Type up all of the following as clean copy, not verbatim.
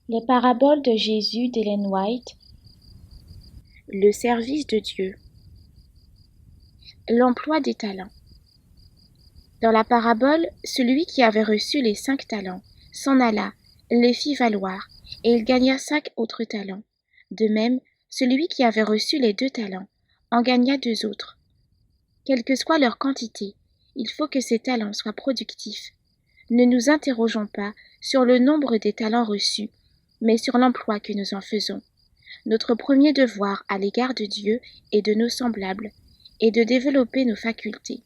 Les paraboles de Jésus d'Ellen White. Le service de Dieu. L'emploi des talents. Dans la parabole, celui qui avait reçu les 5 talents s'en alla, les fit valoir, et il gagna 5 autres talents. De même, celui qui avait reçu les 2 talents en gagna 2 autres. Quelle que soit leur quantité, il faut que ces talents soient productifs. Ne nous interrogeons pas sur le nombre des talents reçus, mais sur l'emploi que nous en faisons. Notre premier devoir à l'égard de Dieu et de nos semblables est de développer nos facultés.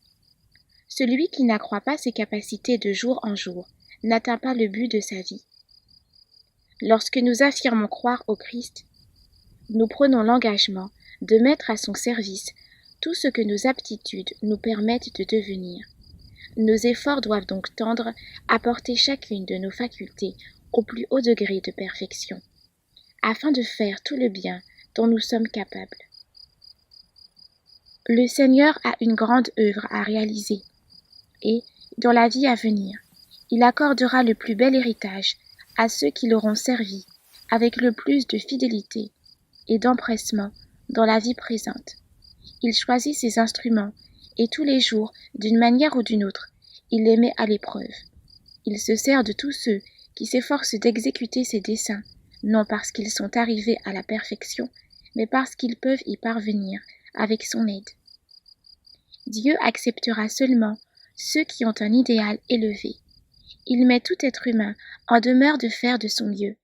Celui qui n'accroît pas ses capacités de jour en jour n'atteint pas le but de sa vie. Lorsque nous affirmons croire au Christ, nous prenons l'engagement de mettre à son service tout ce que nos aptitudes nous permettent de devenir. Nos efforts doivent donc tendre à porter chacune de nos facultés au plus haut degré de perfection, afin de faire tout le bien dont nous sommes capables. Le Seigneur a une grande œuvre à réaliser, et, dans la vie à venir, il accordera le plus bel héritage à ceux qui l'auront servi avec le plus de fidélité et d'empressement dans la vie présente. Il choisit ses instruments, et tous les jours, d'une manière ou d'une autre, il les met à l'épreuve. Il se sert de tous ceux qui s'efforcent d'exécuter ses desseins, non parce qu'ils sont arrivés à la perfection, mais parce qu'ils peuvent y parvenir avec son aide. Dieu acceptera seulement ceux qui ont un idéal élevé. Il met tout être humain en demeure de faire de son mieux.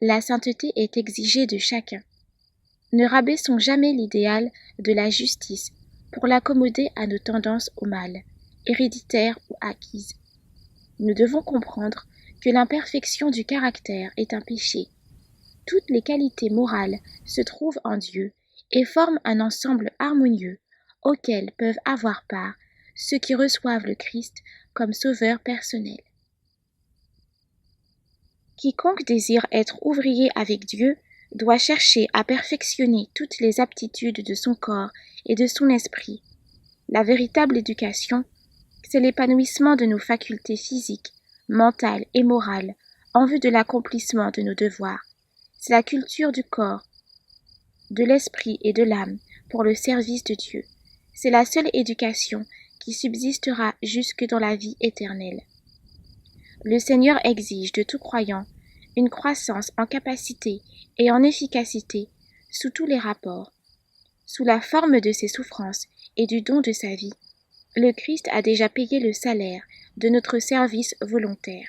La sainteté est exigée de chacun. Ne rabaissons jamais l'idéal de la justice pour l'accommoder à nos tendances au mal, héréditaires ou acquises. Nous devons comprendre que l'imperfection du caractère est un péché. Toutes les qualités morales se trouvent en Dieu et forment un ensemble harmonieux auquel peuvent avoir part ceux qui reçoivent le Christ comme sauveur personnel. Quiconque désire être ouvrier avec Dieu doit chercher à perfectionner toutes les aptitudes de son corps et de son esprit. La véritable éducation, c'est l'épanouissement de nos facultés physiques, mentales et morales en vue de l'accomplissement de nos devoirs. C'est la culture du corps, de l'esprit et de l'âme pour le service de Dieu. C'est la seule éducation qui subsistera jusque dans la vie éternelle. Le Seigneur exige de tout croyant une croissance en capacité et en efficacité sous tous les rapports. Sous la forme de ses souffrances et du don de sa vie, le Christ a déjà payé le salaire de notre service volontaire.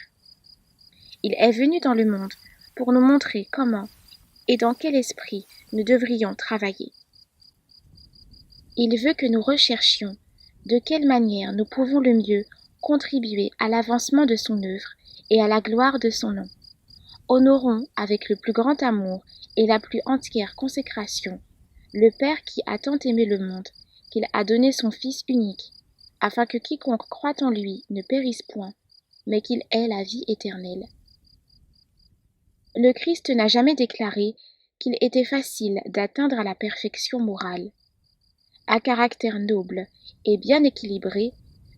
Il est venu dans le monde pour nous montrer comment et dans quel esprit nous devrions travailler. Il veut que nous recherchions de quelle manière nous pouvons le mieux contribuer à l'avancement de son œuvre et à la gloire de son nom. Honorons avec le plus grand amour et la plus entière consécration le Père qui a tant aimé le monde, qu'il a donné son Fils unique, afin que quiconque croit en lui ne périsse point, mais qu'il ait la vie éternelle. Le Christ n'a jamais déclaré qu'il était facile d'atteindre à la perfection morale. Un caractère noble et bien équilibré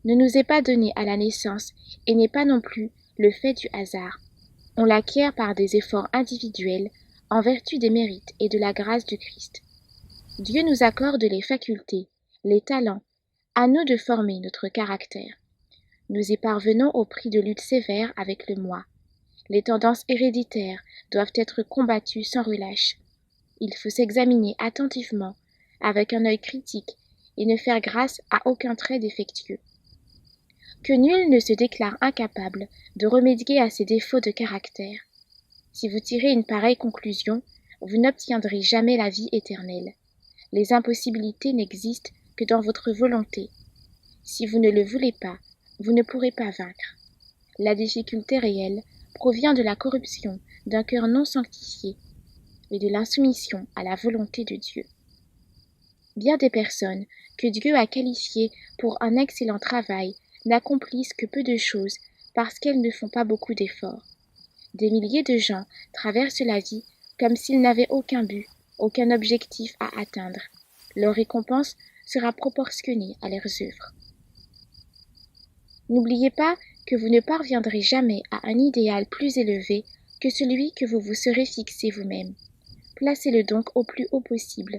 ne nous est pas donné à la naissance et n'est pas non plus le fait du hasard. On l'acquiert par des efforts individuels en vertu des mérites et de la grâce du Christ. Dieu nous accorde les facultés, les talents, à nous de former notre caractère. Nous y parvenons au prix de luttes sévères avec le moi. Les tendances héréditaires doivent être combattues sans relâche. Il faut s'examiner attentivement, avec un œil critique, et ne faire grâce à aucun trait défectueux. Que nul ne se déclare incapable de remédier à ses défauts de caractère. Si vous tirez une pareille conclusion, vous n'obtiendrez jamais la vie éternelle. Les impossibilités n'existent que dans votre volonté. Si vous ne le voulez pas, vous ne pourrez pas vaincre. La difficulté réelle provient de la corruption d'un cœur non sanctifié et de l'insoumission à la volonté de Dieu. Bien des personnes que Dieu a qualifiées pour un excellent travail n'accomplissent que peu de choses parce qu'elles ne font pas beaucoup d'efforts. Des milliers de gens traversent la vie comme s'ils n'avaient aucun but, aucun objectif à atteindre. Leur récompense sera proportionnée à leurs œuvres. N'oubliez pas que vous ne parviendrez jamais à un idéal plus élevé que celui que vous vous serez fixé vous-même. Placez-le donc au plus haut possible,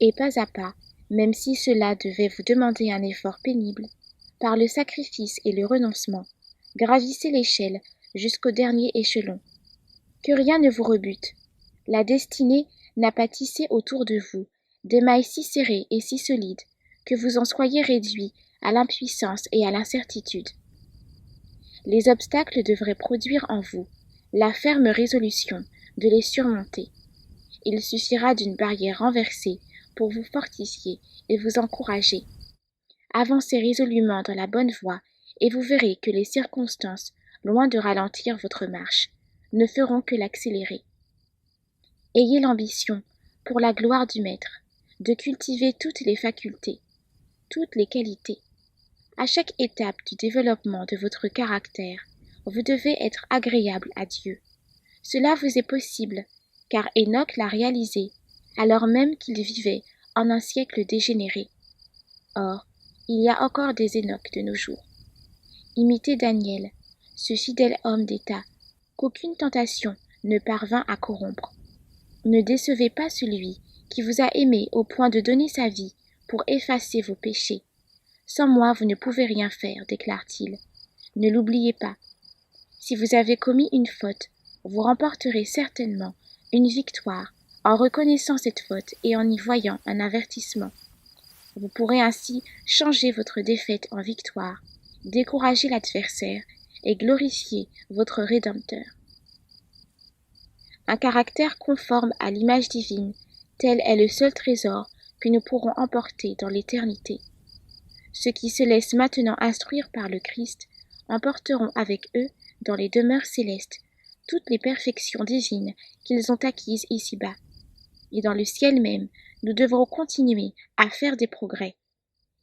et pas à pas, même si cela devait vous demander un effort pénible, par le sacrifice et le renoncement, gravissez l'échelle jusqu'au dernier échelon. Que rien ne vous rebute. La destinée n'a pas tissé autour de vous des mailles si serrées et si solides que vous en soyez réduit à l'impuissance et à l'incertitude. Les obstacles devraient produire en vous la ferme résolution de les surmonter. Il suffira d'une barrière renversée pour vous fortifier et vous encourager. Avancez résolument dans la bonne voie et vous verrez que les circonstances, loin de ralentir votre marche, ne feront que l'accélérer. Ayez l'ambition, pour la gloire du Maître, de cultiver toutes les facultés, toutes les qualités. À chaque étape du développement de votre caractère, vous devez être agréable à Dieu. Cela vous est possible, car Enoch l'a réalisé, alors même qu'il vivait en un siècle dégénéré. Or, il y a encore des Enoch de nos jours. Imitez Daniel, ce fidèle homme d'État, qu'aucune tentation ne parvint à corrompre. Ne décevez pas celui qui vous a aimé au point de donner sa vie pour effacer vos péchés. Sans moi, vous ne pouvez rien faire, déclare-t-il. Ne l'oubliez pas. Si vous avez commis une faute, vous remporterez certainement une victoire en reconnaissant cette faute et en y voyant un avertissement. Vous pourrez ainsi changer votre défaite en victoire, décourager l'adversaire et glorifier votre Rédempteur. Un caractère conforme à l'image divine, tel est le seul trésor que nous pourrons emporter dans l'éternité. Ceux qui se laissent maintenant instruire par le Christ emporteront avec eux, dans les demeures célestes, toutes les perfections divines qu'ils ont acquises ici-bas. Et dans le ciel même, nous devrons continuer à faire des progrès,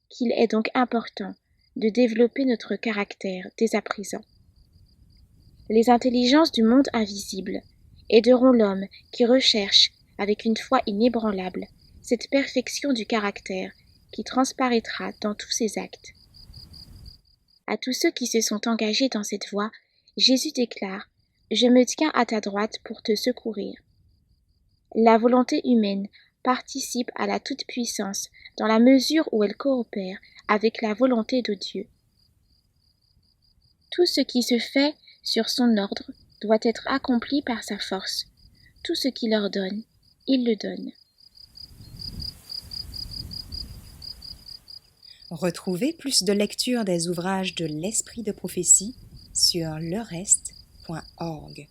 qu'il est donc important de développer notre caractère dès à présent. Les intelligences du monde invisible aideront l'homme qui recherche, avec une foi inébranlable, cette perfection du caractère qui transparaîtra dans tous ses actes. À tous ceux qui se sont engagés dans cette voie, Jésus déclare « Je me tiens à ta droite pour te secourir ». La volonté humaine participe à la toute-puissance dans la mesure où elle coopère avec la volonté de Dieu. Tout ce qui se fait sur son ordre doit être accompli par sa force. Tout ce qu'il ordonne, il le donne. Retrouvez plus de lectures des ouvrages de l'Esprit de prophétie sur lerest.org.